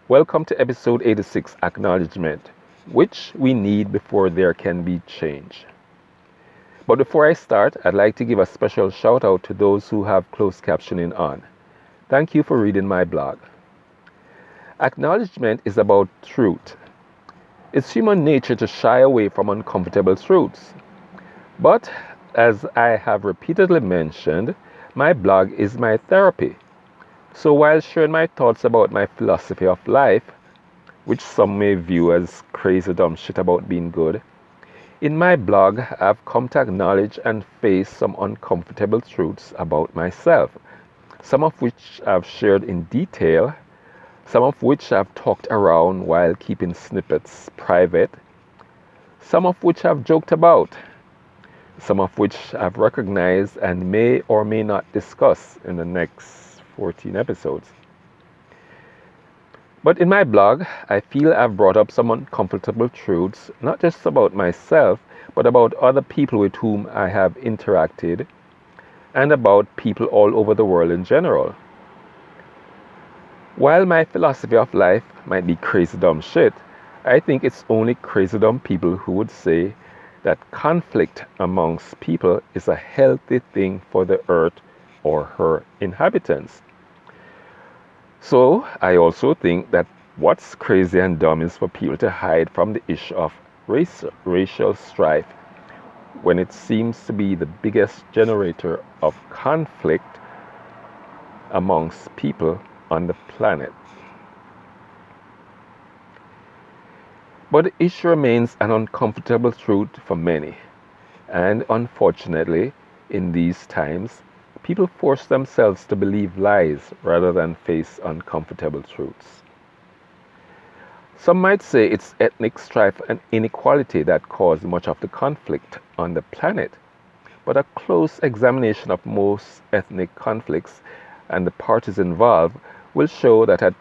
Welcome to episode 86, Acknowledgement, which we need before there can be change. But before I start, I'd like to give a special shout out to those who have closed captioning on. Thank you for reading my blog. Acknowledgement is about truth. It's human nature to shy away from uncomfortable truths. But, as I have repeatedly mentioned, my blog is my therapy. So while sharing my thoughts about my philosophy of life, which some may view as crazy dumb shit about being good, in my blog I've come to acknowledge and face some uncomfortable truths about myself, some of which I've shared in detail, some of which I've talked around while keeping snippets private, some of which I've joked about, some of which I've recognized and may or may not discuss in the next 14 episodes. But in my blog, I feel I've brought up some uncomfortable truths, not just about myself, but about other people with whom I have interacted, and about people all over the world in general. While my philosophy of life might be crazy dumb shit, I think it's only crazy dumb people who would say that conflict amongst people is a healthy thing for the earth or her inhabitants. So I also think that what's crazy and dumb is for people to hide from the issue of racial strife when it seems to be the biggest generator of conflict amongst people on the planet. But the issue remains an uncomfortable truth for many. And unfortunately, in these times, people force themselves to believe lies rather than face uncomfortable truths. Some might say it's ethnic strife and inequality that cause much of the conflict on the planet. But a close examination of most ethnic conflicts and the parties involved will show that at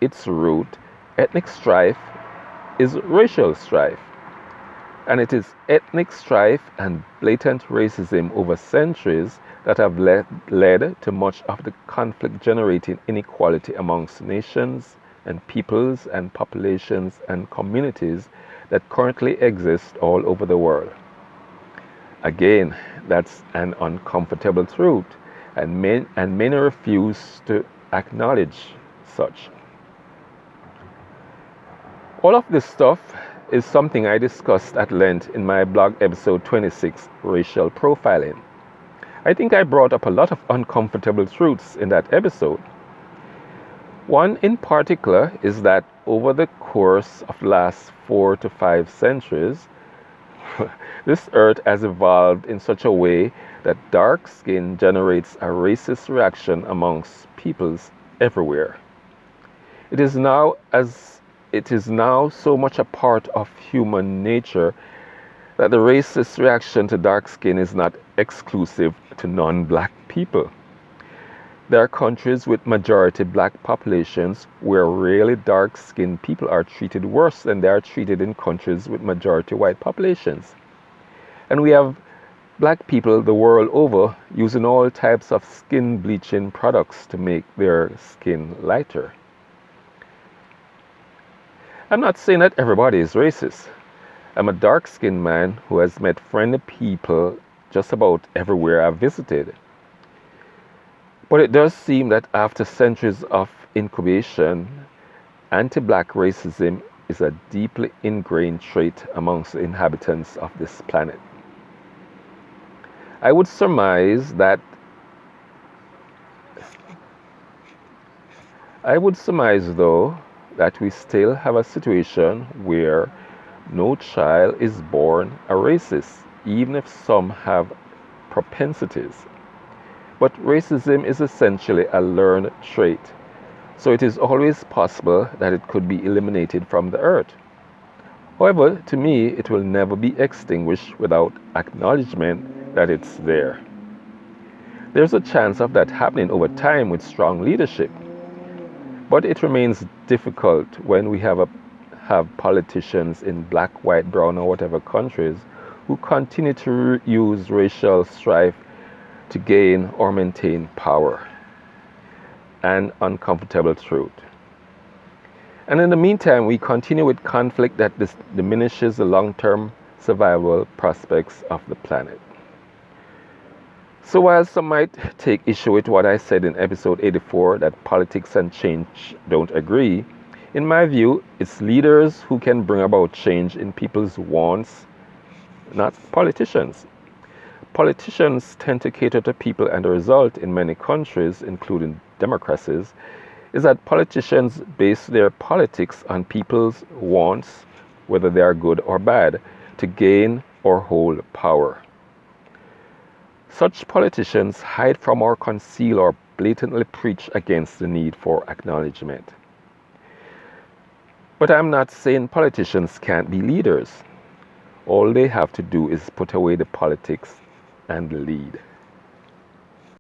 its root, ethnic strife is racial strife. And it is ethnic strife and blatant racism over centuries that have led to much of the conflict generating inequality amongst nations and peoples and populations and communities that currently exist all over the world. Again, that's an uncomfortable truth, and many refuse to acknowledge such. All of this stuff is something I discussed at length in my blog episode 26, Racial Profiling. I think I brought up a lot of uncomfortable truths in that episode. One in particular is that over the course of the last 4 to 5 centuries, this earth has evolved in such a way that dark skin generates a racist reaction amongst peoples everywhere. It is now so much a part of human nature that the racist reaction to dark skin is not exclusive to non-black people. There are countries with majority black populations where really dark-skinned people are treated worse than they are treated in countries with majority white populations. And we have black people the world over using all types of skin bleaching products to make their skin lighter. I'm not saying that everybody is racist. I'm a dark-skinned man who has met friendly people just about everywhere I've visited. But it does seem that after centuries of incubation, anti-black racism is a deeply ingrained trait amongst the inhabitants of this planet. I would surmise though that we still have a situation where no child is born a racist, even if some have propensities. But racism is essentially a learned trait, so it is always possible that it could be eliminated from the earth. However, to me, it will never be extinguished without acknowledgement that it's there. There's a chance of that happening over time with strong leadership, but it remains difficult when we have politicians in black, white, brown, or whatever countries who continue to use racial strife to gain or maintain power. An uncomfortable truth. And in the meantime, we continue with conflict that diminishes the long-term survival prospects of the planet. So while some might take issue with what I said in episode 84, that politics and change don't agree, in my view, it's leaders who can bring about change in people's wants, not politicians. Politicians tend to cater to people, and the result in many countries, including democracies, is that politicians base their politics on people's wants, whether they are good or bad, to gain or hold power. Such politicians hide from or conceal or blatantly preach against the need for acknowledgement. But I'm not saying politicians can't be leaders. All they have to do is put away the politics and lead.